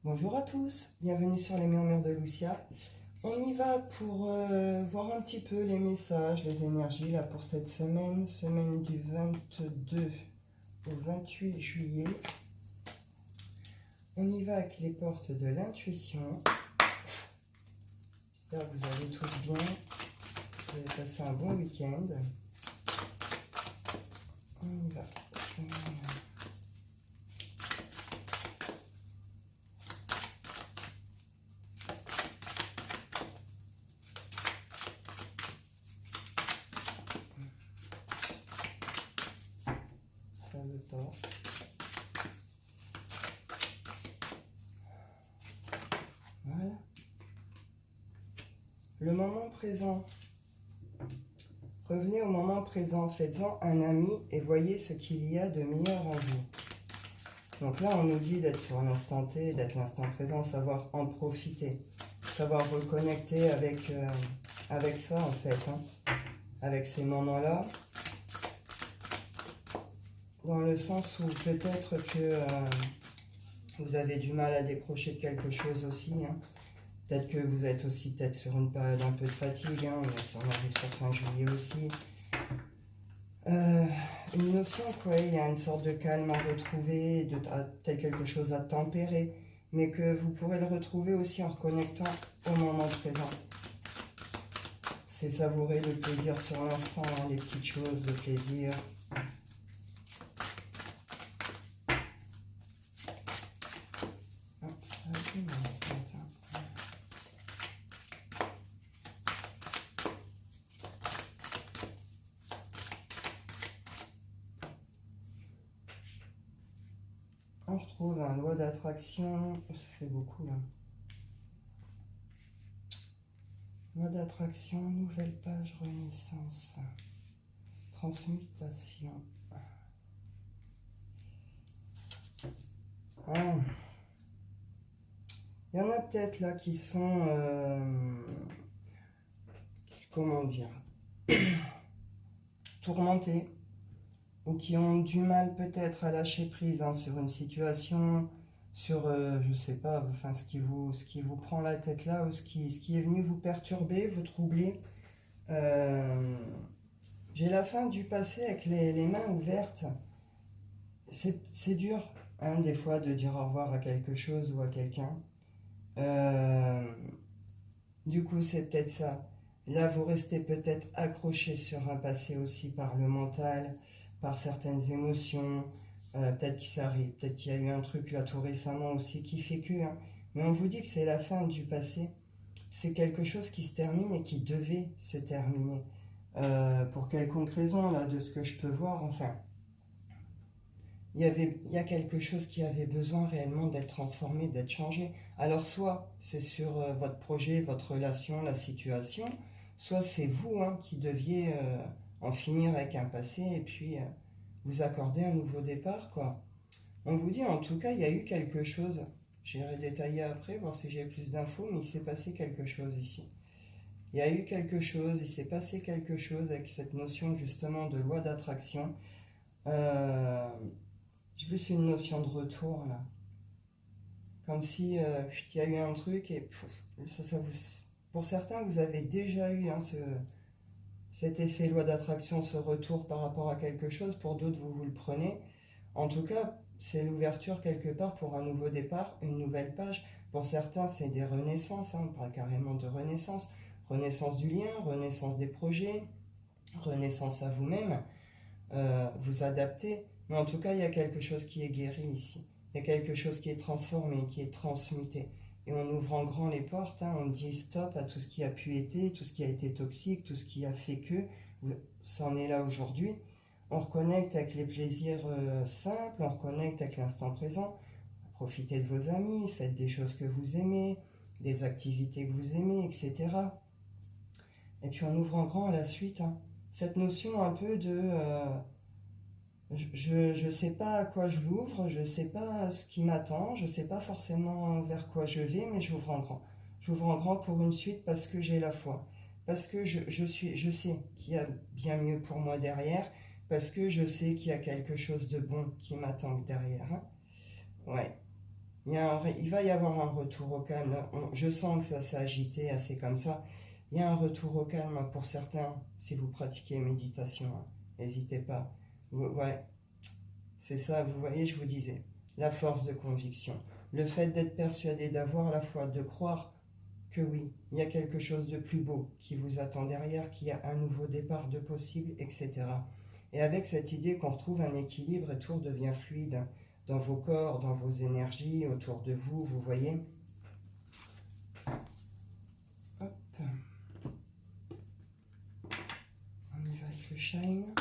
Bonjour à tous, bienvenue sur les murmures de Lucia. On y va pour voir un petit peu les messages, les énergies là pour cette semaine, semaine du 22 au 28 juillet. On y va avec les portes de l'intuition. J'espère que vous allez tous bien, vous avez passé un bon week-end. On y va. Ça veut pas. Voilà. Le moment présent. Revenez au moment présent, faites-en un ami et voyez ce qu'il y a de meilleur en vous. Donc là, on nous dit d'être sur l'instant T, d'être l'instant présent, savoir en profiter, savoir reconnecter avec ça en fait, avec ces moments-là, dans le sens où peut-être que vous avez du mal à décrocher de quelque chose aussi, Peut-être que vous êtes aussi peut-être sur une période un peu de fatigue, on arrive sur fin juillet aussi. Une notion, quoi, il y a une sorte de calme à retrouver, peut-être quelque chose à tempérer, mais que vous pourrez le retrouver aussi en reconnectant au moment présent. C'est savourer le plaisir sur l'instant, les petites choses, le plaisir. On retrouve un loi d'attraction, ça fait beaucoup là. Loi d'attraction, nouvelle page, renaissance, transmutation. Ah. Il y en a peut-être là qui sont, comment dire, tourmentés ou qui ont du mal peut-être à lâcher prise sur une situation, sur, je sais pas, enfin ce qui vous prend la tête là ou ce qui est venu vous perturber, vous troubler. J'ai la fin du passé avec les mains ouvertes. C'est dur, des fois, de dire au revoir à quelque chose ou à quelqu'un. Du coup, c'est peut-être ça. Là, vous restez peut-être accroché sur un passé aussi par le mental, par certaines émotions. Peut-être qu'il s'arrive, peut-être qu'il y a eu un truc là tout récemment aussi qui fait que. Mais on vous dit que c'est la fin du passé. C'est quelque chose qui se termine et qui devait se terminer. Pour quelconque raison, là, de ce que je peux voir, enfin. Il y a quelque chose qui avait besoin réellement d'être transformé, d'être changé. Alors soit c'est sur votre projet, votre relation, la situation, soit c'est vous qui deviez en finir avec un passé et puis vous accorder un nouveau départ, quoi. On vous dit en tout cas, il y a eu quelque chose. J'irai détailler après, voir si j'ai plus d'infos, mais il s'est passé quelque chose ici. Il y a eu quelque chose, il s'est passé quelque chose avec cette notion justement de loi d'attraction. J'ai plus une notion de retour là. Comme si il y a eu un truc et ça vous... Pour certains, vous avez déjà eu cet effet loi d'attraction, ce retour par rapport à quelque chose. Pour d'autres, vous le prenez. En tout cas, c'est l'ouverture quelque part pour un nouveau départ, une nouvelle page. Pour certains, c'est des renaissances, on parle carrément de renaissance. Renaissance du lien, renaissance des projets, renaissance à vous-même. Vous adapter. Mais en tout cas, il y a quelque chose qui est guéri ici. Il y a quelque chose qui est transformé, qui est transmuté. Et en ouvrant grand les portes, on dit stop à tout ce qui a pu être, tout ce qui a été toxique, tout ce qui a fait que ça en est là aujourd'hui. On reconnecte avec les plaisirs simples, on reconnecte avec l'instant présent. Profitez de vos amis, faites des choses que vous aimez, des activités que vous aimez, etc. Et puis on ouvre en grand à la suite. Cette notion un peu de... je ne sais pas à quoi je l'ouvre, je ne sais pas ce qui m'attend, je ne sais pas forcément vers quoi je vais, mais j'ouvre en grand. J'ouvre en grand pour une suite parce que j'ai la foi. Parce que je sais qu'il y a bien mieux pour moi derrière, parce que je sais qu'il y a quelque chose de bon qui m'attend derrière. Ouais. il va y avoir un retour au calme. Là, je sens que ça s'est agité assez comme ça. Il y a un retour au calme pour certains si vous pratiquez méditation. Hein. N'hésitez pas. Ouais, c'est ça, vous voyez, je vous disais. La force de conviction. Le fait d'être persuadé, d'avoir la foi, de croire que oui, il y a quelque chose de plus beau qui vous attend derrière, qu'il y a un nouveau départ de possible, etc. Et avec cette idée qu'on retrouve un équilibre et tout devient fluide dans vos corps, dans vos énergies, autour de vous, vous voyez. Hop. On y va avec le shine.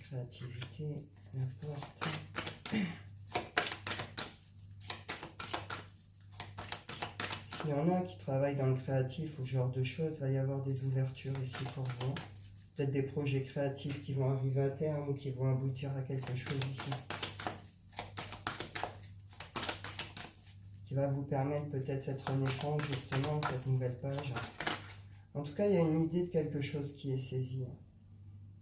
Créativité, la porte. S'il y en a qui travaillent dans le créatif ou ce genre de choses, il va y avoir des ouvertures ici pour vous. Peut-être des projets créatifs qui vont arriver à terme ou qui vont aboutir à quelque chose ici. Qui va vous permettre peut-être cette renaissance, justement, cette nouvelle page. En tout cas, il y a une idée de quelque chose qui est saisi.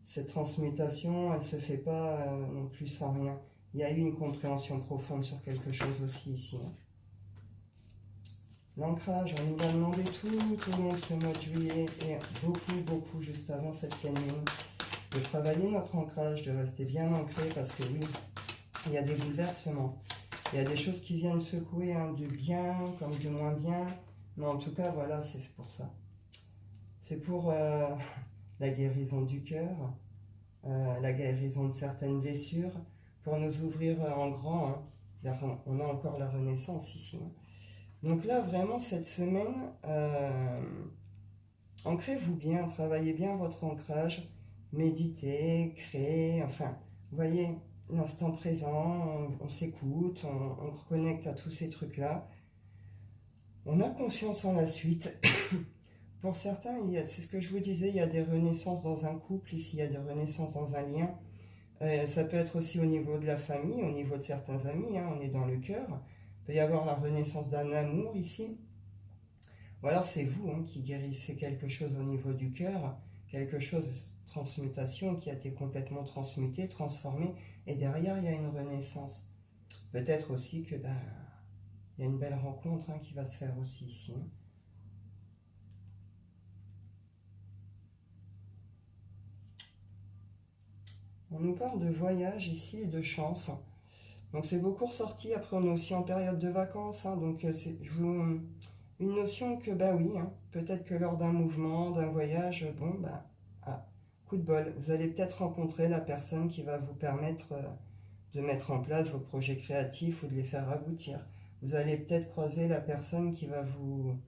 Cette transmutation, elle ne se fait pas non plus sans rien. Il y a eu une compréhension profonde sur quelque chose aussi ici. L'ancrage, on nous a demandé tout au long de ce mois de juillet et beaucoup juste avant cette pleine lune de travailler notre ancrage, de rester bien ancré parce que oui, il y a des bouleversements. Il y a des choses qui viennent secouer, hein, du bien comme du moins bien. Mais en tout cas, voilà, c'est pour ça. C'est pour la guérison du cœur, la guérison de certaines blessures, pour nous ouvrir en grand. Hein. On a encore la renaissance ici. Hein. Donc là, vraiment, cette semaine, ancrez-vous bien, travaillez bien votre ancrage, méditez, créez, enfin, vous voyez, l'instant présent, on s'écoute, on reconnecte à tous ces trucs-là. On a confiance en la suite. Pour certains, c'est ce que je vous disais, il y a des renaissances dans un couple, ici il y a des renaissances dans un lien. Ça peut être aussi au niveau de la famille, au niveau de certains amis, hein, on est dans le cœur. Il peut y avoir la renaissance d'un amour ici. Ou alors c'est vous hein, qui guérissez quelque chose au niveau du cœur, quelque chose de transmutation qui a été complètement transmuté, transformé, et derrière il y a une renaissance. Peut-être aussi que il y a une belle rencontre hein, qui va se faire aussi ici. Hein. On nous parle de voyage ici et de chance. Donc c'est beaucoup ressorti, après on est aussi en période de vacances, hein, donc c'est une notion que oui, hein, peut-être que lors d'un mouvement, d'un voyage, coup de bol, vous allez peut-être rencontrer la personne qui va vous permettre de mettre en place vos projets créatifs ou de les faire aboutir. Vous allez peut-être croiser la personne qui va vous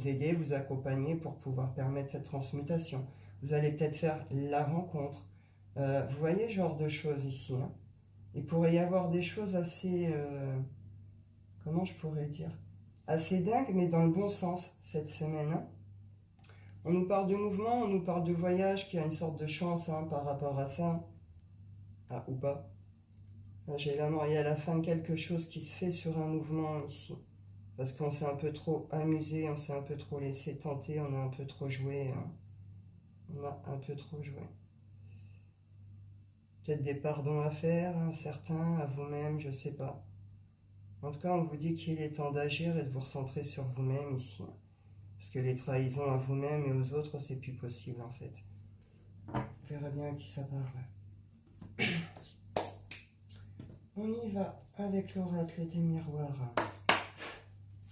aider, vous accompagner pour pouvoir permettre cette transmutation. Vous allez peut-être faire la rencontre. Vous voyez ce genre de choses ici. Hein. Il pourrait y avoir des choses assez, comment je pourrais dire, assez dingues, mais dans le bon sens cette semaine. Hein. On nous parle de mouvement, on nous parle de voyage, qui a une sorte de chance hein, par rapport à ça. Ah, ou pas. J'ai la mort, il y a la fin de quelque chose qui se fait sur un mouvement ici. Parce qu'on s'est un peu trop amusé, on s'est un peu trop laissé tenter, on a un peu trop joué. Hein. On a un peu trop joué. Peut-être des pardons à faire, hein, certains, à vous-même, je sais pas. En tout cas, on vous dit qu'il est temps d'agir et de vous recentrer sur vous-même ici. Parce que les trahisons à vous-même et aux autres, c'est plus possible en fait. On verra bien à qui ça parle. On y va avec l'oracle des miroirs.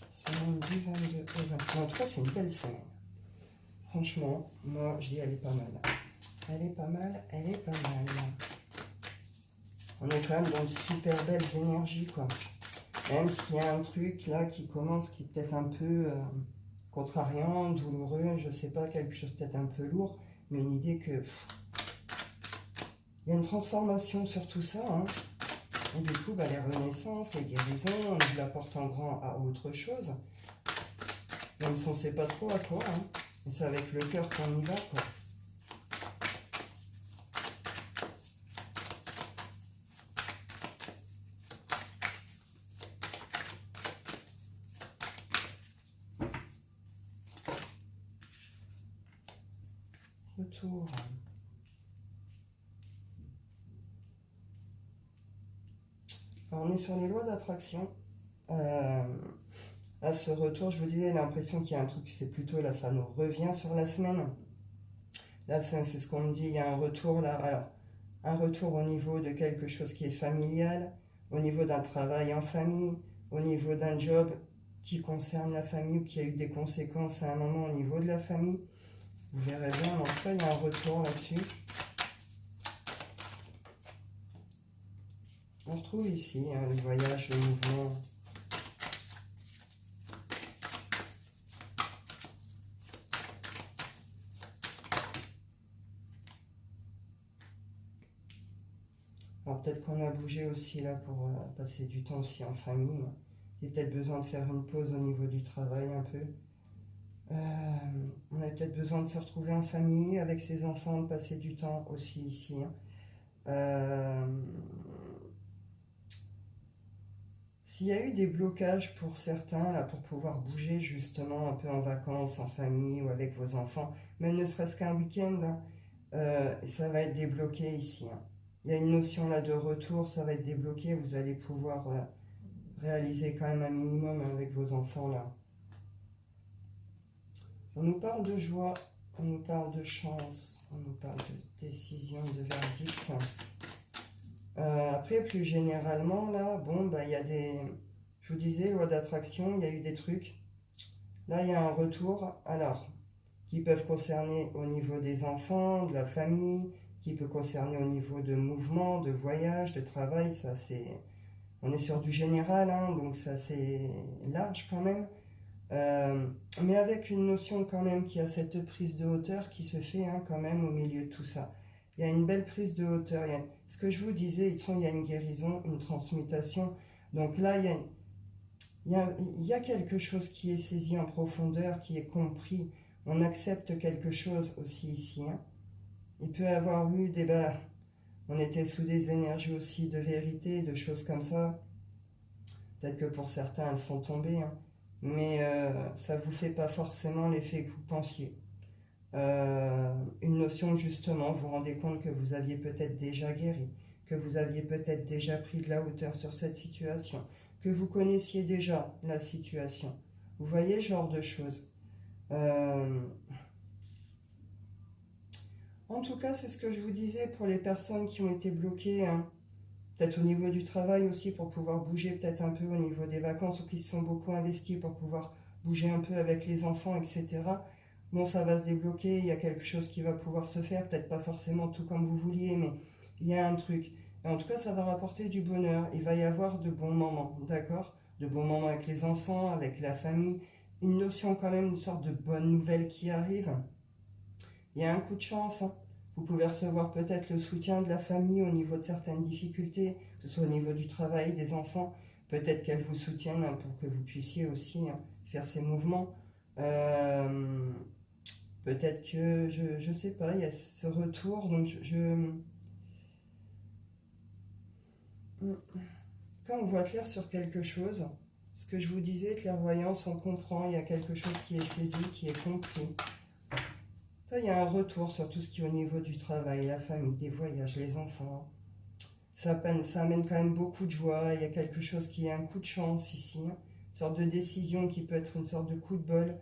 Semaine du 22 au 23. En tout cas, c'est une belle semaine. Franchement, moi, je dis elle est pas mal. Elle est pas mal, elle est pas mal. On est quand même dans de super belles énergies, quoi. Même s'il y a un truc là qui commence, qui est peut-être un peu contrariant, douloureux, je sais pas, quelque chose peut-être un peu lourd, mais une idée que il y a une transformation sur tout ça. Hein. Et du coup, les renaissances, les guérisons, on nous l'apporte en grand à autre chose. Même si on ne sait pas trop à quoi. Hein. Et c'est avec le cœur qu'on y va, quoi. retour. Alors, on est sur les lois d'attraction. À ce retour, je vous disais, l'impression qu'il y a un truc, c'est plutôt là, ça nous revient sur la semaine. Là, c'est ce qu'on me dit, il y a un retour là. Alors, un retour au niveau de quelque chose qui est familial, au niveau d'un travail en famille, au niveau d'un job qui concerne la famille ou qui a eu des conséquences à un moment au niveau de la famille. Vous verrez bien, en tout cas, il y a un retour là-dessus. On retrouve ici hein, le voyage, le mouvement. Alors peut-être qu'on a bougé aussi là pour passer du temps aussi en famille. Il y a peut-être besoin de faire une pause au niveau du travail un peu. On a peut-être besoin de se retrouver en famille avec ses enfants, de passer du temps aussi ici. S'il y a eu des blocages pour certains, là, pour pouvoir bouger justement un peu en vacances, en famille ou avec vos enfants, même ne serait-ce qu'un week-end, ça va être débloqué ici. Il y a une notion là de retour, ça va être débloqué, vous allez pouvoir réaliser quand même un minimum avec vos enfants là. On nous parle de joie, on nous parle de chance, on nous parle de décision, de verdict. Après, plus généralement, là, bon, bah, il y a des... Je vous disais, loi d'attraction, il y a eu des trucs. Là, il y a un retour, alors, qui peuvent concerner au niveau des enfants, de la famille, qui peut concerner au niveau de mouvement, de voyage, de travail, ça c'est... On est sur du général, hein, donc ça c'est large quand même. Mais avec une notion quand même qui a cette prise de hauteur qui se fait hein, quand même au milieu de tout ça. Il y a une belle prise de hauteur. Ce que je vous disais, il y a une guérison, une transmutation. Donc là, il y a quelque chose qui est saisi en profondeur, qui est compris. On accepte quelque chose aussi ici. Hein. Il peut y avoir eu des... on était sous des énergies aussi de vérité, de choses comme ça. Peut-être que pour certains, elles sont tombées. Hein. Mais ça ne vous fait pas forcément l'effet que vous pensiez. Une notion justement, vous vous rendez compte que vous aviez peut-être déjà guéri, que vous aviez peut-être déjà pris de la hauteur sur cette situation, que vous connaissiez déjà la situation. Vous voyez ce genre de choses. En tout cas, c'est ce que je vous disais pour les personnes qui ont été bloquées, hein. Peut-être au niveau du travail aussi pour pouvoir bouger peut-être un peu au niveau des vacances ou qui se sont beaucoup investis pour pouvoir bouger un peu avec les enfants, etc. Bon, ça va se débloquer, il y a quelque chose qui va pouvoir se faire, peut-être pas forcément tout comme vous vouliez, mais il y a un truc. Et en tout cas, ça va rapporter du bonheur. Il va y avoir de bons moments, d'accord? De bons moments avec les enfants, avec la famille. Une notion quand même, une sorte de bonne nouvelle qui arrive. Il y a un coup de chance, hein. Vous pouvez recevoir peut-être le soutien de la famille au niveau de certaines difficultés, que ce soit au niveau du travail, des enfants. Peut-être qu'elles vous soutiennent hein, pour que vous puissiez aussi hein, faire ces mouvements. Peut-être que, je sais pas, il y a ce retour. Donc quand on voit clair sur quelque chose, ce que je vous disais, clairvoyance, on comprend, il y a quelque chose qui est saisi, qui est compris. Ça, il y a un retour sur tout ce qui est au niveau du travail, la famille, des voyages, les enfants. Ça amène quand même beaucoup de joie. Il y a quelque chose qui est un coup de chance ici. Une sorte de décision qui peut être une sorte de coup de bol.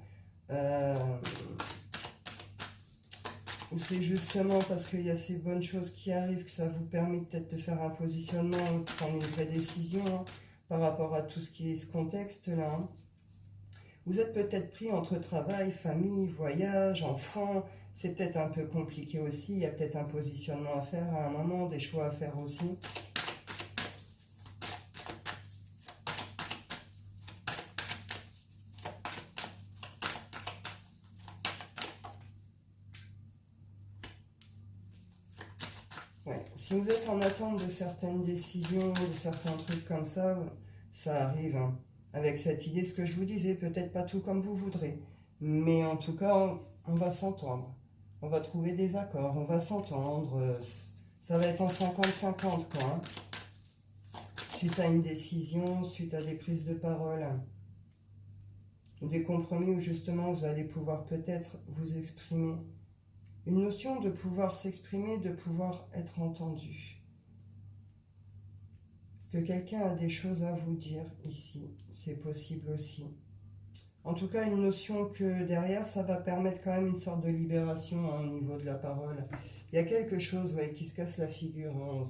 Ou c'est justement parce qu'il y a ces bonnes choses qui arrivent que ça vous permet peut-être de faire un positionnement ou de prendre une vraie décision hein, par rapport à tout ce qui est ce contexte-là. Hein. Vous êtes peut-être pris entre travail, famille, voyage, enfants. C'est peut-être un peu compliqué aussi. Il y a peut-être un positionnement à faire à un moment, des choix à faire aussi. Ouais. Si vous êtes en attente de certaines décisions, de certains trucs comme ça arrive. Hein. Avec cette idée, ce que je vous disais, peut-être pas tout comme vous voudrez. Mais en tout cas, on va s'entendre. On va trouver des accords, on va s'entendre. Ça va être en 50-50, quoi. Hein. Suite à une décision, suite à des prises de parole. Ou des compromis où justement vous allez pouvoir peut-être vous exprimer Une notion de pouvoir s'exprimer, de pouvoir être entendu. Est-ce que quelqu'un a des choses à vous dire ici? C'est possible aussi. En tout cas, une notion que derrière, ça va permettre quand même une sorte de libération au niveau de la parole. Il y a quelque chose qui se casse la figure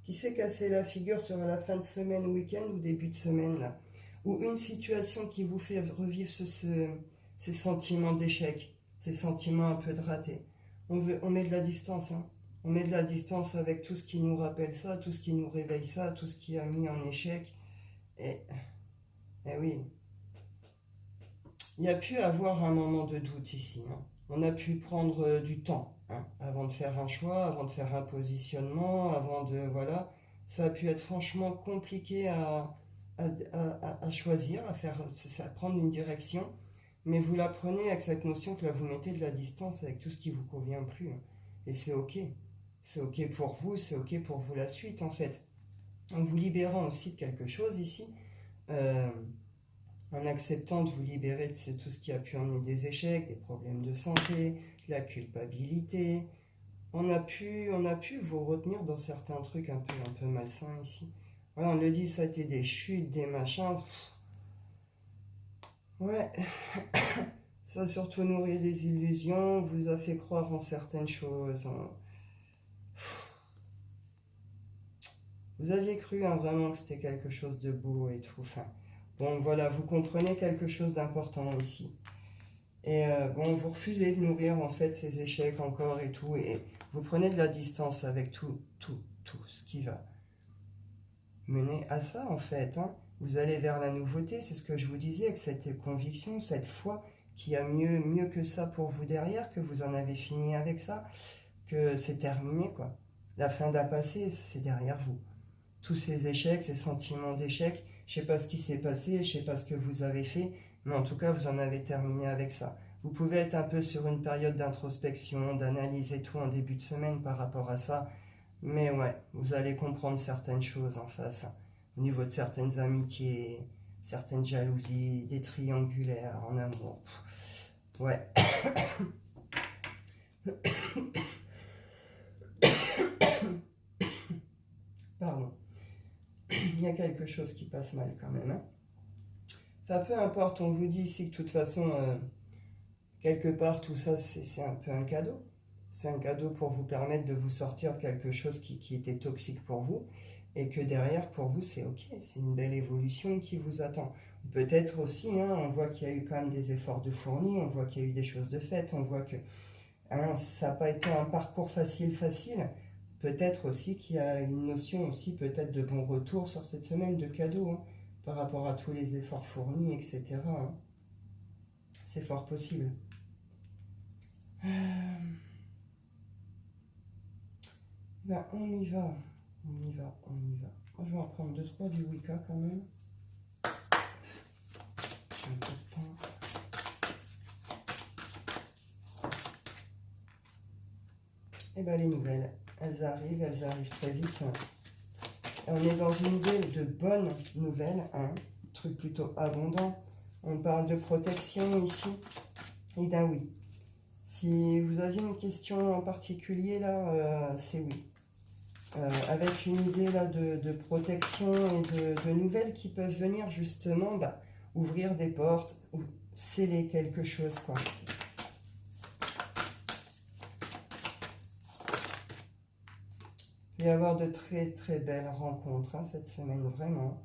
qui s'est cassé la figure sur la fin de semaine, week-end ou début de semaine, là. Ou une situation qui vous fait revivre ces sentiments d'échec, ces sentiments un peu de raté. On met de la distance, hein. On met de la distance avec tout ce qui nous rappelle ça, tout ce qui nous réveille ça, tout ce qui a mis en échec. Et, et oui, il y a pu avoir un moment de doute ici, hein. On a pu prendre du temps, hein, avant de faire un choix, avant de faire un positionnement, avant de... Voilà. Ça a pu être franchement compliqué à choisir, à prendre une direction. Mais vous la prenez avec cette notion que là, vous mettez de la distance avec tout ce qui ne vous convient plus, hein. Et c'est OK. C'est OK pour vous, c'est OK pour vous la suite, en fait. En vous libérant aussi de quelque chose ici, euh, en acceptant de vous libérer de tout ce qui a pu emmener des échecs, des problèmes de santé, de la culpabilité. On a pu vous retenir dans certains trucs un peu malsains ici. Voilà, on le dit, ça a été des chutes, des machins. Ouais, ça a surtout nourri les illusions, vous a fait croire en certaines choses. Vous aviez cru, hein, vraiment que c'était quelque chose de beau et tout. Enfin, bon, voilà, vous comprenez quelque chose d'important ici. Et bon, vous refusez de nourrir en fait ces échecs encore et tout. Et vous prenez de la distance avec tout ce qui va mener à ça en fait, hein. Vous allez vers la nouveauté, c'est ce que je vous disais, avec cette conviction, cette foi qu'il y a mieux que ça pour vous derrière, que vous en avez fini avec ça, que c'est terminé quoi. La fin d'un passé, c'est derrière vous. Tous ces échecs, ces sentiments d'échec, je sais pas ce qui s'est passé, je sais pas ce que vous avez fait, mais en tout cas, vous en avez terminé avec ça. Vous pouvez être un peu sur une période d'introspection, d'analyse et tout en début de semaine par rapport à ça, mais ouais, vous allez comprendre certaines choses en face, hein, au niveau de certaines amitiés, certaines jalousies, des triangulaires en amour. Ouais. Pardon. Il y a quelque chose qui passe mal quand même, hein. Enfin, peu importe, on vous dit ici que de toute façon, quelque part, tout ça, c'est un peu un cadeau. C'est un cadeau pour vous permettre de vous sortir de quelque chose qui était toxique pour vous. Et que derrière, pour vous, c'est OK. C'est une belle évolution qui vous attend. Peut-être aussi, hein, on voit qu'il y a eu quand même des efforts de fournis. On voit qu'il y a eu des choses de faites. On voit que hein, ça n'a pas été un parcours facile. Peut-être aussi qu'il y a une notion aussi peut-être de bon retour sur cette semaine de cadeaux, hein, par rapport à tous les efforts fournis, etc., hein. C'est fort possible. Ben, on y va. Moi, je vais en prendre 2-3 du Wicca quand même. J'ai un peu de temps. Et ben, les nouvelles, elles arrivent très vite. On est dans une idée de bonnes nouvelles, hein, truc plutôt abondant. On parle de protection ici et d'un oui. Si vous aviez une question en particulier, là, c'est oui. Avec une idée là de protection et de nouvelles qui peuvent venir justement ouvrir des portes ou sceller quelque chose, quoi. Il va y avoir de très belles rencontres, hein, cette semaine, vraiment.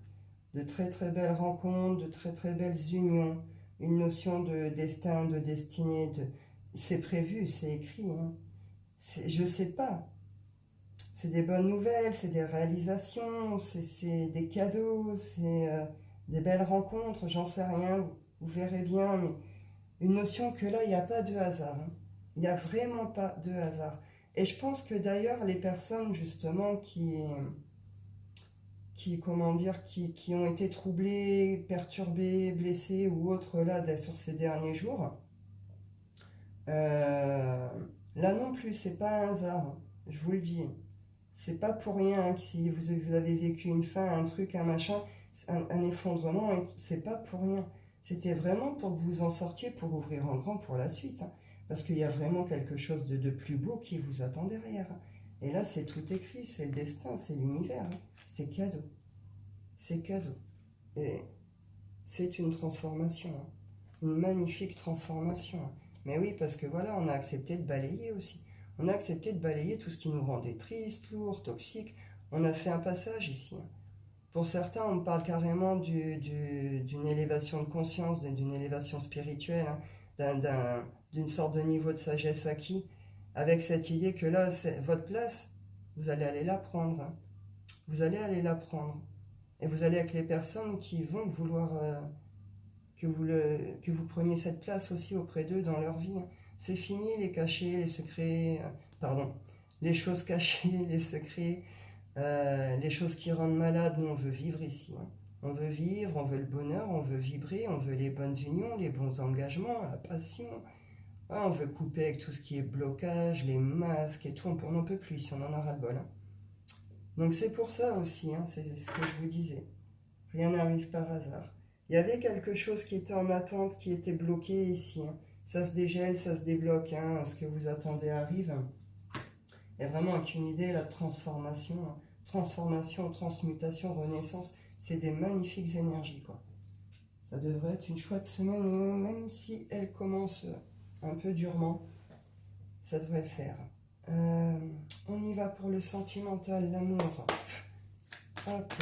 De très belles rencontres, de très belles unions. Une notion de destin, de destinée. C'est prévu, c'est écrit, hein. Je sais pas. C'est des bonnes nouvelles, c'est des réalisations, c'est des cadeaux, c'est des belles rencontres, j'en sais rien, vous verrez bien, mais une notion que là, il n'y a pas de hasard, hein. Il n'y a vraiment pas de hasard. Et je pense que d'ailleurs, les personnes justement comment dire, qui ont été troublées, perturbées, blessées ou autres là sur ces derniers jours, là non plus, c'est pas un hasard, hein, je vous le dis. C'est pas pour rien, hein, que si vous avez vécu une fin, un truc, un machin, un effondrement, c'est pas pour rien. C'était vraiment pour que vous en sortiez, pour ouvrir en grand pour la suite, hein. Parce qu'il y a vraiment quelque chose de plus beau qui vous attend derrière. Et là, c'est tout écrit, c'est le destin, c'est l'univers. C'est cadeau. C'est cadeau. Et c'est une transformation. Une magnifique transformation. Mais oui, parce que voilà, on a accepté de balayer aussi. On a accepté de balayer tout ce qui nous rendait triste, lourd, toxique. On a fait un passage ici. Pour certains, on parle carrément d'une élévation de conscience, d'une élévation spirituelle, d'une sorte de niveau de sagesse acquis, avec cette idée que là, c'est votre place, vous allez aller la prendre. Vous allez aller la prendre. Et vous allez avec les personnes qui vont vouloir que vous preniez cette place aussi auprès d'eux dans leur vie. C'est fini les cachets, les secrets, pardon, les choses cachées, les secrets, les choses qui rendent malade. Nous, on veut vivre ici. On veut vivre, on veut le bonheur, on veut vibrer, on veut les bonnes unions, les bons engagements, la passion. Ouais, on veut couper avec tout ce qui est blocage, les masques et tout. On n'en peut plus ici, on en a ras-le-bol. Donc c'est pour ça aussi, c'est ce que je vous disais. Rien n'arrive par hasard. Il y avait quelque chose qui était en attente, qui était bloqué ici. Ça se dégèle, ça se débloque. Ce que vous attendez arrive. Il y a vraiment qu'une idée, la transformation. Transformation, transmutation, renaissance. C'est des magnifiques énergies, quoi. Ça devrait être une chouette semaine, même si elle commence un peu durement. Ça devrait le faire. On y va pour le sentimental, l'amour. Hop.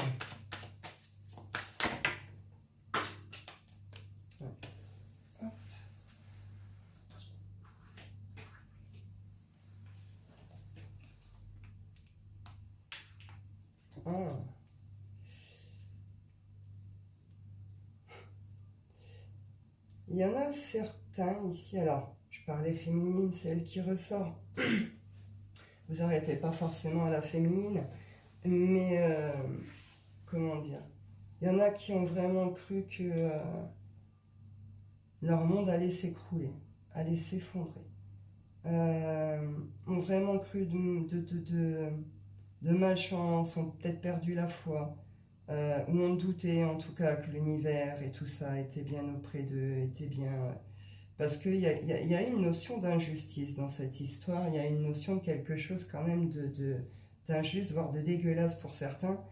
Ah. Il y en a certains ici, alors je parlais féminine, c'est elle qui ressort. Vous n'arrêtez pas forcément à la féminine, mais comment dire, il y en a qui ont vraiment cru que leur monde allait s'écrouler, allait s'effondrer. Ont vraiment cru de malchance, ont peut-être perdu la foi, ou ont douté en tout cas que l'univers et tout ça était bien auprès d'eux, était bien... Parce qu'il y a une notion d'injustice dans cette histoire, il y a une notion de quelque chose quand même d'injuste, voire de dégueulasse pour certains.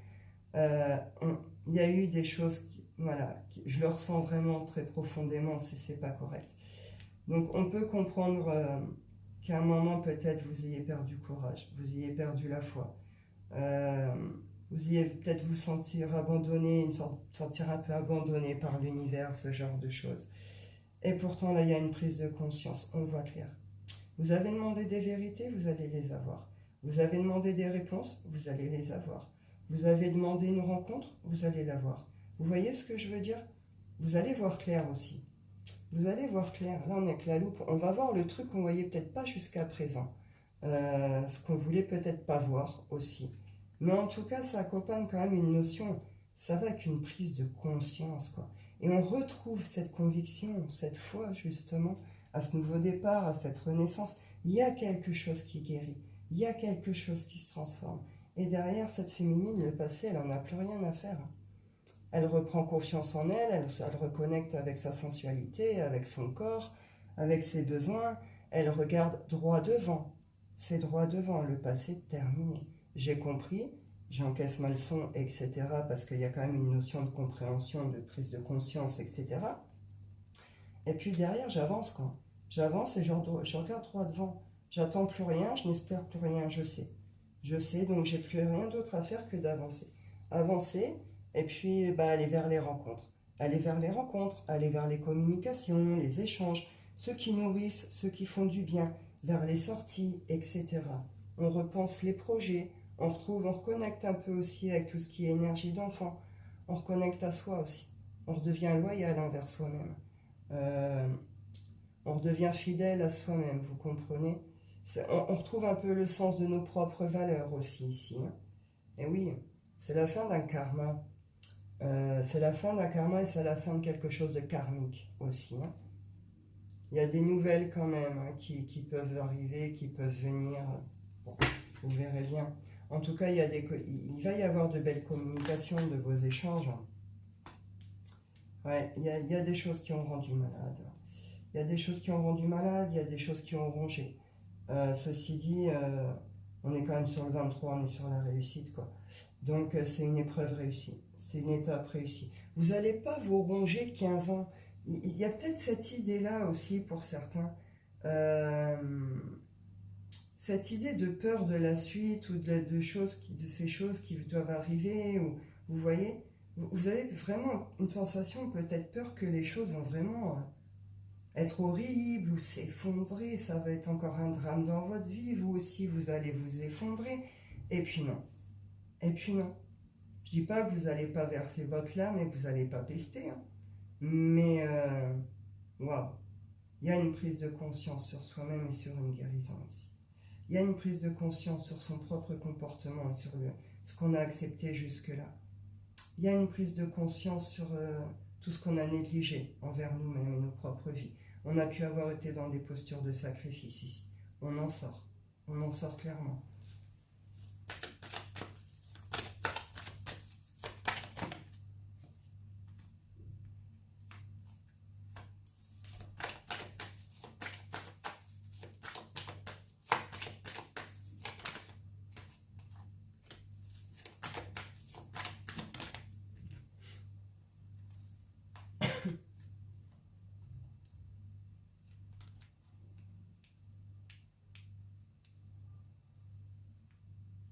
Il y a eu des choses, voilà, je le ressens vraiment très profondément, c'est pas correct. Donc on peut comprendre qu'à un moment peut-être vous ayez perdu courage, vous ayez perdu la foi. Vous ayez peut-être vous sentir abandonné, sentir un peu abandonné par l'univers, ce genre de choses. Et pourtant, là, il y a une prise de conscience. On voit clair. Vous avez demandé des vérités, vous allez les avoir. Vous avez demandé des réponses, vous allez les avoir. Vous avez demandé une rencontre, vous allez l'avoir. Vous voyez ce que je veux dire? Vous allez voir clair aussi. Vous allez voir clair. Là, on est avec la loupe. On va voir le truc qu'on ne voyait peut-être pas jusqu'à présent. Ce qu'on voulait peut-être pas voir aussi. Mais en tout cas, ça accompagne quand même une notion. Ça va avec une prise de conscience, quoi. Et on retrouve cette conviction, cette foi, justement, à ce nouveau départ, à cette renaissance. Il y a quelque chose qui guérit, il y a quelque chose qui se transforme. Et derrière cette féminine, le passé, elle n'en a plus rien à faire. Elle reprend confiance en elle, elle reconnecte avec sa sensualité, avec son corps, avec ses besoins. Elle regarde droit devant. C'est droit devant, le passé terminé. J'ai compris, j'encaisse ma leçon, etc. Parce qu'il y a quand même une notion de compréhension, de prise de conscience, etc. Et puis derrière, j'avance, quoi. J'avance et je regarde droit devant. J'attends plus rien, je n'espère plus rien, je sais. Je sais, donc j'ai plus rien d'autre à faire que d'avancer. Avancer, et puis aller vers les rencontres. Aller vers les rencontres, aller vers les communications, les échanges, ceux qui nourrissent, ceux qui font du bien, vers les sorties, etc. On repense les projets, on reconnecte un peu aussi avec tout ce qui est énergie d'enfant. On reconnecte à soi aussi. On redevient loyal envers soi-même. On redevient fidèle à soi-même, vous comprenez? On retrouve un peu le sens de nos propres valeurs aussi ici. Et oui, c'est la fin d'un karma. C'est la fin d'un karma et c'est la fin de quelque chose de karmique aussi. Il y a des nouvelles quand même qui peuvent arriver, qui peuvent venir. Bon, vous verrez bien. En tout cas, il va y avoir de belles communications, de beaux échanges. Ouais, il y a des choses qui ont rendu malade. Il y a des choses qui ont rendu malade, il y a des choses qui ont rongé. Ceci dit, on est quand même sur le 23, on est sur la réussite, quoi. Donc, c'est une épreuve réussie, c'est une étape réussie. Vous n'allez pas vous ronger 15 ans. Il y a peut-être cette idée-là aussi pour certains. Euh, cette idée de peur de la suite ou de ces choses qui doivent arriver, ou, vous voyez, vous avez vraiment une sensation, peut-être peur que les choses vont vraiment être horribles ou s'effondrer, ça va être encore un drame dans votre vie, vous aussi vous allez vous effondrer, et puis non, et puis non. Je dis pas que vous n'allez pas verser votre larme et que vous n'allez pas pester, hein. Mais waouh, il y a une prise de conscience sur soi-même et sur une guérison ici. Il y a une prise de conscience sur son propre comportement et sur ce qu'on a accepté jusque-là. Il y a une prise de conscience sur tout ce qu'on a négligé envers nous-mêmes et nos propres vies. On a pu avoir été dans des postures de sacrifice ici. On en sort clairement.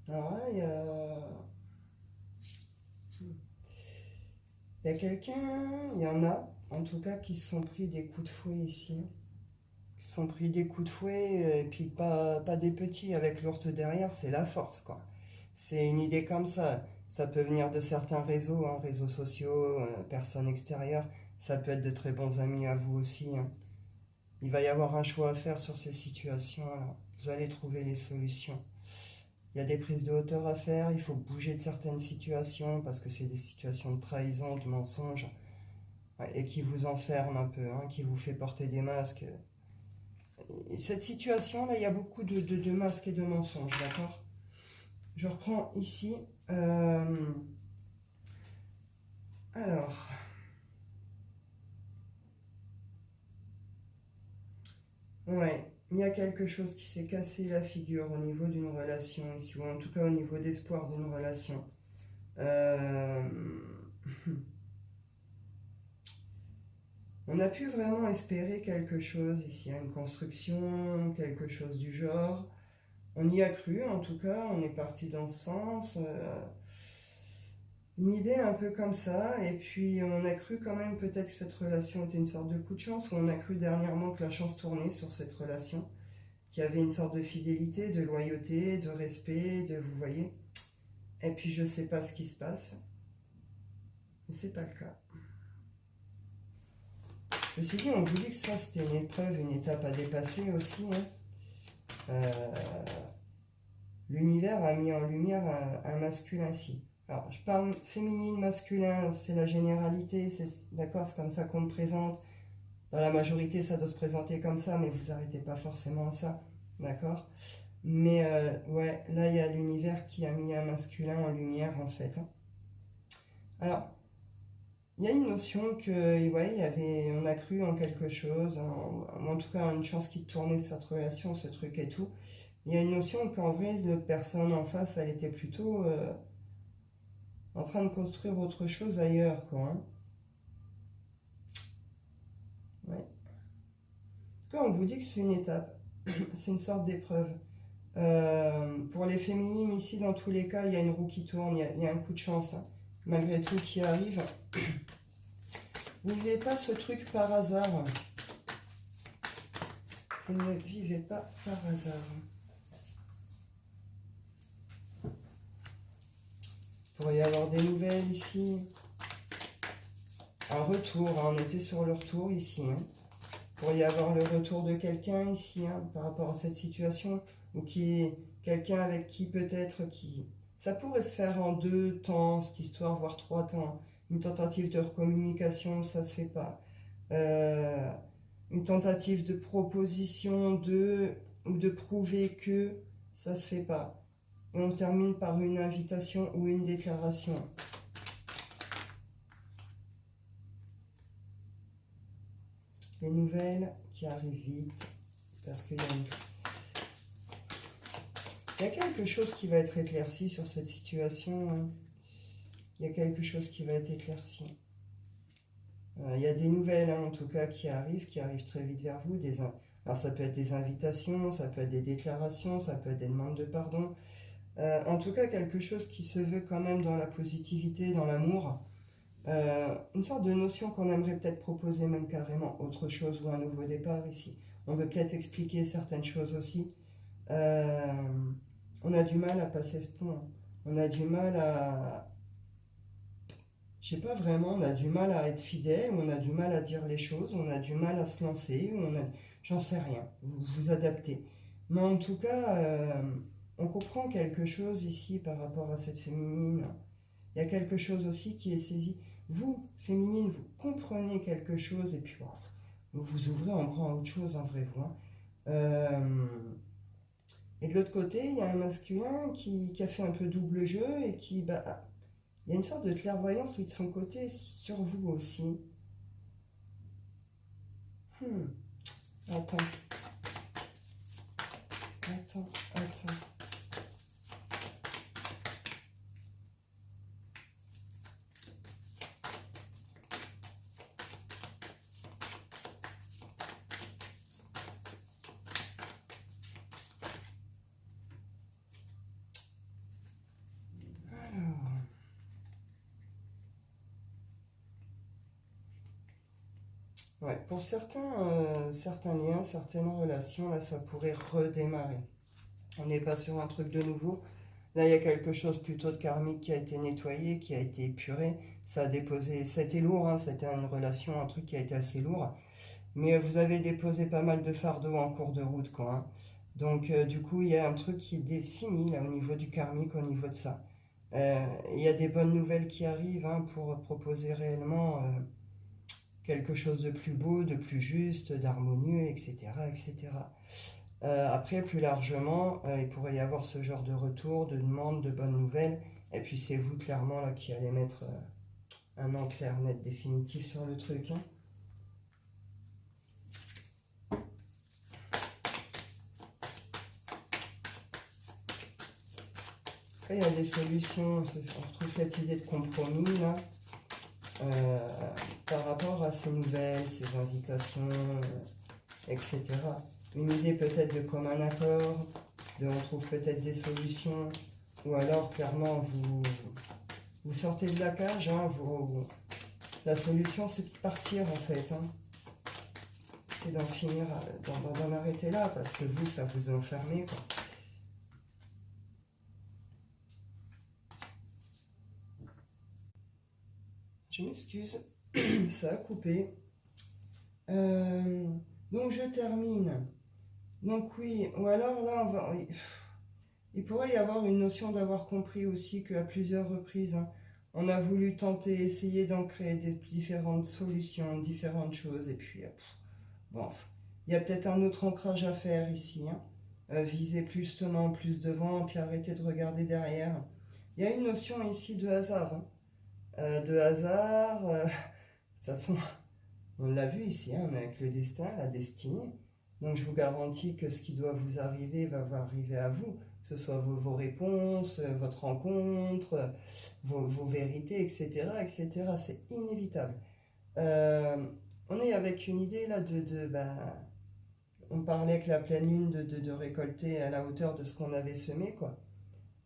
Alors là, il y a quelqu'un, il y en a, en tout cas, qui se sont pris des coups de fouet ici. Qui se sont pris des coups de fouet, et puis pas des petits, avec l'ours derrière, c'est la force, quoi. C'est une idée comme ça. Ça peut venir de certains réseaux, hein, réseaux sociaux, personnes extérieures. Ça peut être de très bons amis à vous aussi, hein. Il va y avoir un choix à faire sur ces situations-là. Vous allez trouver les solutions. Il y a des prises de hauteur à faire, il faut bouger de certaines situations parce que c'est des situations de trahison, de mensonge, ouais, et qui vous enferment un peu, hein, qui vous fait porter des masques. Et cette situation-là, il y a beaucoup de masques et de mensonges, d'accord? Je reprends ici. Alors, ouais, il y a quelque chose qui s'est cassé la figure au niveau d'une relation ici, ou en tout cas au niveau d'espoir d'une relation. Euh, On a pu vraiment espérer quelque chose ici, hein, une construction, quelque chose du genre. On y a cru, en tout cas, on est parti dans ce sens. Une idée un peu comme ça, et puis on a cru quand même peut-être que cette relation était une sorte de coup de chance, ou on a cru dernièrement que la chance tournait sur cette relation, qu'il y avait une sorte de fidélité, de loyauté, de respect, vous voyez. Et puis je sais pas ce qui se passe, mais c'est pas le cas. Ceci dit, on vous dit que ça c'était une épreuve, une étape à dépasser aussi, hein. L'univers a mis en lumière un masculin ici. Alors, je parle féminine, masculin, c'est la généralité, d'accord, c'est comme ça qu'on me présente. Dans la majorité, ça doit se présenter comme ça, mais vous n'arrêtez pas forcément à ça, d'accord? Mais ouais, là, il y a l'univers qui a mis un masculin en lumière, en fait, hein. Alors, il y a une notion que, ouais, on a cru en quelque chose, en tout cas, une chance qui tournait cette relation, ce truc et tout. Il y a une notion qu'en vrai, l'autre personne en face, elle était plutôt en train de construire autre chose ailleurs, quoi, hein. Ouais. En tout cas, on vous dit que c'est une étape, c'est une sorte d'épreuve. Pour les féminines, ici, dans tous les cas, il y a une roue qui tourne, il y a un coup de chance, hein, malgré tout, qui arrive. Vous ne vivez pas ce truc par hasard. Vous ne vivez pas par hasard. Il pourrait y avoir des nouvelles ici. Un retour, hein, on était sur le retour ici, hein. Il pourrait y avoir le retour de quelqu'un ici, hein, par rapport à cette situation, ou quelqu'un avec qui peut-être ça pourrait se faire en 2 temps, cette histoire, voire 3 temps. Une tentative de recommunication, ça se fait pas. Une tentative de proposition ou de prouver que, ça se fait pas. Et on termine par une invitation ou une déclaration. les nouvelles qui arrivent vite, parce qu'il y a il y a quelque chose qui va être éclairci sur cette situation, hein. Il y a quelque chose qui va être éclairci. Il y a des nouvelles, hein, en tout cas, qui arrivent très vite vers vous. Alors, ça peut être des invitations, ça peut être des déclarations, ça peut être des demandes de pardon. En tout cas, quelque chose qui se veut quand même dans la positivité, dans l'amour. Une sorte de notion qu'on aimerait peut-être proposer même carrément autre chose ou un nouveau départ ici. On veut peut-être expliquer certaines choses aussi. On a du mal à passer ce pont, hein. On a du mal à... Je sais pas vraiment, on a du mal à être fidèle, on a du mal à dire les choses, on a du mal à se lancer, j'en sais rien, vous vous adaptez. Mais en tout cas, on comprend quelque chose ici par rapport à cette féminine. Il y a quelque chose aussi qui est saisi. Vous, féminine, vous comprenez quelque chose et puis bon, vous vous ouvrez en grand à autre chose, en vrai, vous, hein. Et de l'autre côté, il y a un masculin qui a fait un peu double jeu et qui, bah, il y a une sorte de clairvoyance, lui, de son côté, sur vous aussi. Attends. Attends, attends. Alors... Ouais, pour certains liens, certaines relations, là, ça pourrait redémarrer. On n'est pas sur un truc de nouveau. Là, il y a quelque chose plutôt de karmique qui a été nettoyé, qui a été épuré. Ça a déposé, c'était lourd, hein, c'était une relation, un truc qui a été assez lourd. Mais vous avez déposé pas mal de fardeaux en cours de route, quoi, hein. Donc, du coup, il y a un truc qui est défini, là, au niveau du karmique, au niveau de ça. Il y a des bonnes nouvelles qui arrivent, hein, pour proposer réellement quelque chose de plus beau, de plus juste, d'harmonieux, etc., etc. Après, plus largement, il pourrait y avoir ce genre de retour, de demande, de bonnes nouvelles. Et puis c'est vous, clairement, là, qui allez mettre un nom clair, net, définitif sur le truc, hein. Après, il y a des solutions. On retrouve cette idée de compromis, là, par rapport à ces nouvelles, ces invitations, etc. Une idée peut-être de commun accord, on trouve peut-être des solutions, ou alors clairement vous sortez de la cage, hein, la solution c'est de partir en fait, hein. C'est d'en finir, d'en arrêter là, parce que vous, ça vous a enfermé, quoi. Je m'excuse, ça a coupé. Donc je termine. Donc oui, ou alors là, il pourrait y avoir une notion d'avoir compris aussi qu'à plusieurs reprises, hein, on a voulu tenter, essayer d'en créer des différentes solutions, différentes choses, et puis, bon, il y a peut-être un autre ancrage à faire ici, hein. Viser plus justement, plus devant, puis arrêter de regarder derrière. Il y a une notion ici de hasard, hein. De hasard, de toute façon, on l'a vu ici, hein, avec le destin, la destinée. Donc je vous garantis que ce qui doit vous arriver va arriver à vous, que ce soit vos réponses, votre rencontre, vos vérités, etc., etc. C'est inévitable. On est avec une idée là on parlait avec la pleine lune de récolter à la hauteur de ce qu'on avait semé, quoi.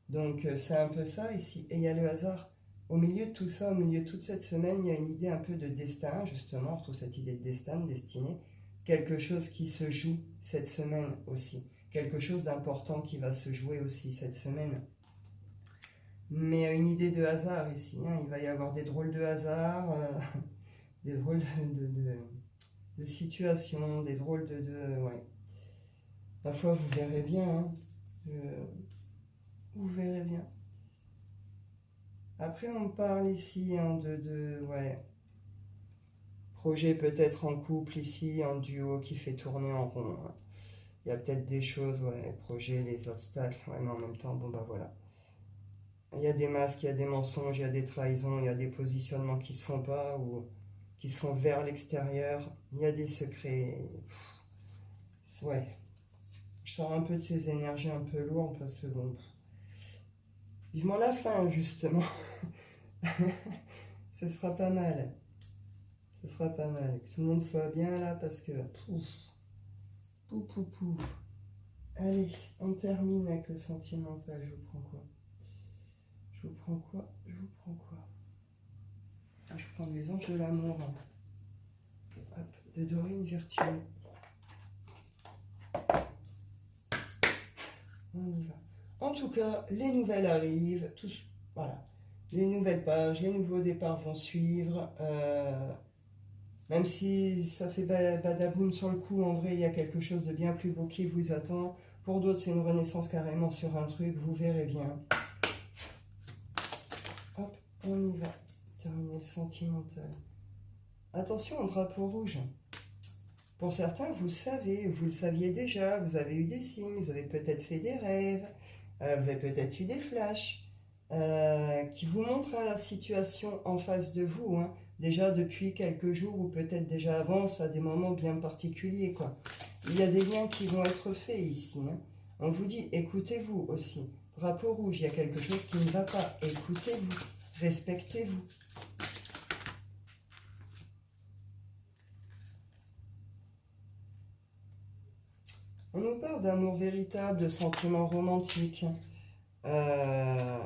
Donc c'est un peu ça ici. Et il y a le hasard. Au milieu de tout ça, au milieu de toute cette semaine, il y a une idée un peu de destin, justement. On retrouve cette idée de destin, de destinée. Quelque chose qui se joue cette semaine aussi. Quelque chose d'important qui va se jouer aussi cette semaine. Mais une idée de hasard ici, hein. Il va y avoir des drôles de hasards, des drôles de situations, des drôles ouais. Parfois, vous verrez bien, hein. Vous verrez bien. Après, on parle ici, hein, ouais, projet peut-être en couple ici, en duo qui fait tourner en rond, hein. Il y a peut-être des choses, ouais, projet, les obstacles, ouais, mais en même temps, bon bah voilà. Il y a des masques, il y a des mensonges, il y a des trahisons, il y a des positionnements qui se font pas, ou qui se font vers l'extérieur. Il y a des secrets. Ouais. Je sors un peu de ces énergies un peu lourdes parce que bon, vivement la fin justement. Ce sera pas mal. Ce sera pas mal. Que tout le monde soit bien là parce que... Pouf, pouf, pouf, pouf. Allez, on termine avec le sentimental. Je vous prends quoi? Je vous prends quoi? Je vous prends quoi? Ah, je prends les anges de l'amour. Hop, de Dorine Virtue. On y va. En tout cas, les nouvelles arrivent. Tous, voilà. Les nouvelles pages, les nouveaux départs vont suivre. Même si ça fait badaboum sur le coup, en vrai, il y a quelque chose de bien plus beau qui vous attend. Pour d'autres, c'est une renaissance carrément sur un truc, vous verrez bien. Hop, on y va. Terminer le sentimental. Attention au drapeau rouge. Pour certains, vous savez, vous le saviez déjà, vous avez eu des signes, vous avez peut-être fait des rêves, vous avez peut-être eu des flashs qui vous montrent la situation en face de vous, hein, déjà depuis quelques jours ou peut-être déjà avant, à des moments bien particuliers, quoi. Il y a des liens qui vont être faits ici. Hein. On vous dit, écoutez-vous aussi. Drapeau rouge, il y a quelque chose qui ne va pas. Écoutez-vous, respectez-vous. On nous parle d'amour véritable, de sentiments romantiques, de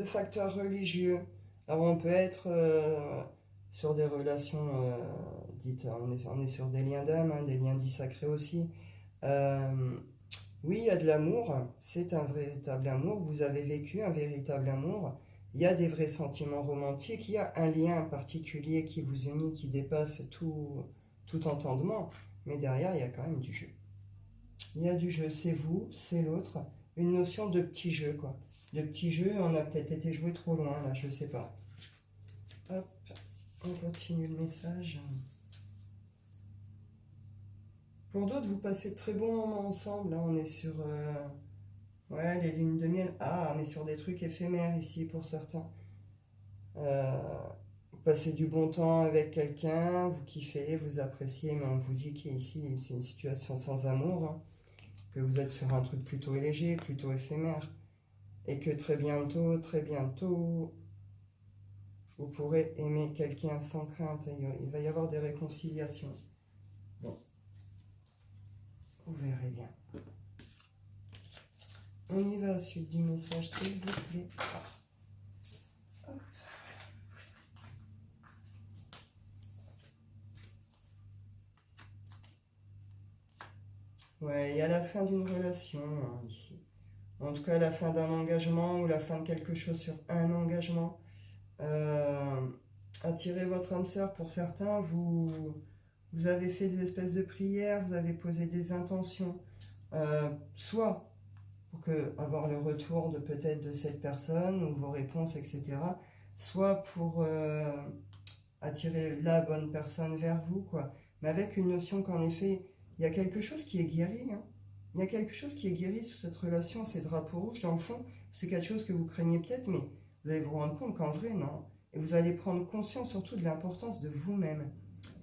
facteurs religieux. Alors on peut être sur des relations dites, on est sur des liens d'âme, hein, des liens dits sacrés aussi. Oui, il y a de l'amour, c'est un véritable amour, vous avez vécu un véritable amour, il y a des vrais sentiments romantiques, il y a un lien particulier qui vous unit, qui dépasse tout entendement, mais derrière il y a quand même du jeu. Il y a du jeu, c'est vous, c'est l'autre, une notion de petit jeu, quoi. De petit jeu, on a peut-être été joué trop loin, là, je sais pas. Hop, on continue le message. Pour d'autres, vous passez de très bons moments ensemble, là, on est sur... ouais, les lunes de miel. Ah, on est sur des trucs éphémères ici, pour certains. Vous passez du bon temps avec quelqu'un, vous kiffez, vous appréciez, mais on vous dit qu'ici, c'est une situation sans amour, hein. Que vous êtes sur un truc plutôt léger, plutôt éphémère, et que très bientôt, vous pourrez aimer quelqu'un sans crainte, et il va y avoir des réconciliations. Bon, vous verrez bien. On y va, suite du message, s'il vous plaît. Hop. Ouais, il y a la fin d'une relation, hein, ici. En tout cas, la fin d'un engagement ou la fin de quelque chose sur un engagement. Attirez votre âme sœur, pour certains, vous avez fait des espèces de prières, vous avez posé des intentions, soit pour avoir le retour de peut-être de cette personne ou vos réponses, etc., soit pour attirer la bonne personne vers vous, quoi. Mais avec une notion qu'en effet, il y a quelque chose qui est guéri, hein. Il y a quelque chose qui est guéri sur cette relation, ces drapeaux rouges, dans le fond, c'est quelque chose que vous craignez peut-être, mais vous allez vous rendre compte qu'en vrai, non. Et vous allez prendre conscience surtout de l'importance de vous-même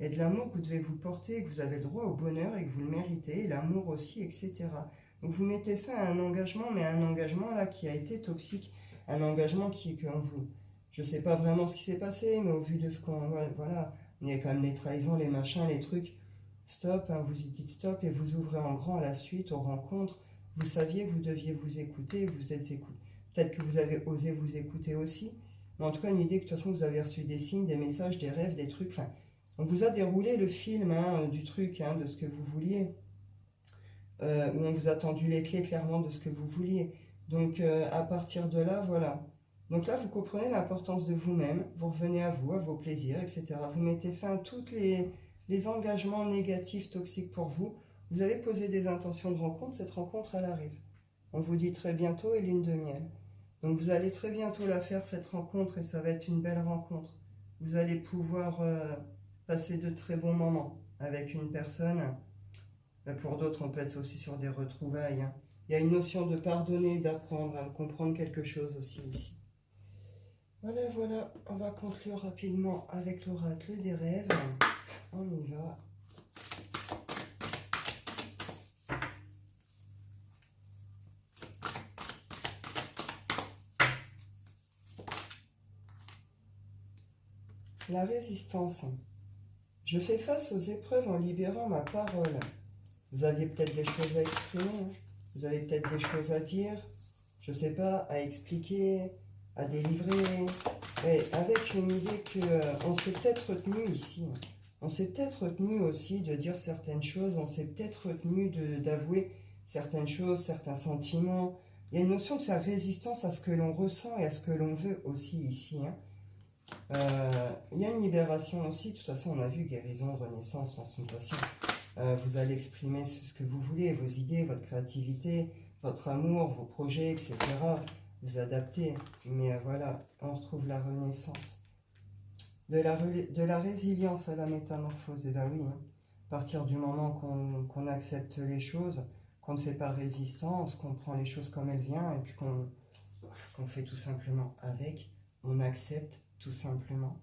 et de l'amour que vous devez vous porter, que vous avez le droit au bonheur et que vous le méritez, et l'amour aussi, etc. Donc vous mettez fin à un engagement, mais un engagement là qui a été toxique, un engagement qui, je ne sais pas vraiment ce qui s'est passé, mais au vu de ce qu'on, voilà, il y a quand même les trahisons, les machins, les trucs. Stop, hein, vous y dites stop et vous ouvrez en grand à la suite, aux rencontres. Vous saviez que vous deviez vous écouter, vous êtes écouté. Peut-être que vous avez osé vous écouter aussi. Mais en tout cas, une idée que de toute façon, vous avez reçu des signes, des messages, des rêves, des trucs. Enfin, on vous a déroulé le film, hein, du truc, hein, de ce que vous vouliez. Où on vous a tendu les clés clairement de ce que vous vouliez. Donc, à partir de là, voilà. Donc là, vous comprenez l'importance de vous-même. Vous revenez à vous, à vos plaisirs, etc. Vous mettez fin à tous les engagements négatifs, toxiques pour vous. Vous avez posé des intentions de rencontre. Cette rencontre, elle arrive. On vous dit très bientôt et lune de miel. Donc vous allez très bientôt la faire, cette rencontre, et ça va être une belle rencontre. Vous allez pouvoir passer de très bons moments avec une personne. Pour d'autres, on peut être aussi sur des retrouvailles, hein. Il y a une notion de pardonner, d'apprendre, à comprendre quelque chose aussi ici. Voilà, voilà, on va conclure rapidement avec l'oracle des rêves. On y va. La résistance. Je fais face aux épreuves en libérant ma parole. Vous aviez peut-être des choses à exprimer, hein. Vous avez peut-être des choses à dire, je sais pas, à expliquer, à délivrer, et avec une idée que on s'est peut-être retenu ici. On s'est peut-être retenu aussi de dire certaines choses, on s'est peut-être retenu d'avouer certaines choses, certains sentiments. Il y a une notion de faire résistance à ce que l'on ressent et à ce que l'on veut aussi ici, hein. Il y a une libération aussi, de toute façon on a vu guérison, renaissance, transmutation. Vous allez exprimer ce que vous voulez, vos idées, votre créativité, votre amour, vos projets, etc. Vous adaptez, mais voilà, on retrouve la renaissance. De la résilience à la métamorphose, et bien oui, hein. À partir du moment qu'on accepte les choses, qu'on ne fait pas résistance, qu'on prend les choses comme elles viennent, et puis qu'on fait tout simplement avec, on accepte tout simplement.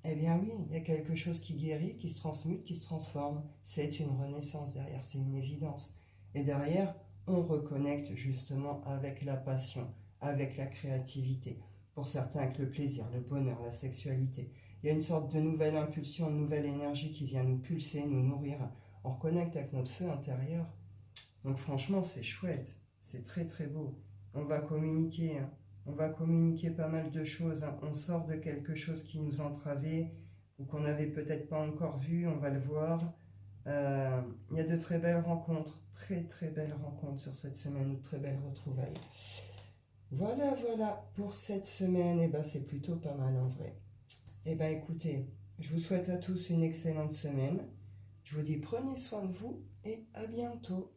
Eh bien oui, il y a quelque chose qui guérit, qui se transmute, qui se transforme. C'est une renaissance derrière, c'est une évidence. Et derrière, on reconnecte justement avec la passion, avec la créativité. Pour certains, avec le plaisir, le bonheur, la sexualité. Il y a une sorte de nouvelle impulsion, de nouvelle énergie qui vient nous pulser, nous nourrir. On reconnecte avec notre feu intérieur. Donc franchement, c'est chouette. C'est très très beau. On va communiquer, hein. On va communiquer pas mal de choses, hein. On sort de quelque chose qui nous entravait ou qu'on n'avait peut-être pas encore vu, on va le voir. Il y a de très belles rencontres, très très belles rencontres sur cette semaine, de très belles retrouvailles. Voilà, voilà, pour cette semaine, et ben c'est plutôt pas mal en vrai. Et ben écoutez, je vous souhaite à tous une excellente semaine. Je vous dis prenez soin de vous et à bientôt.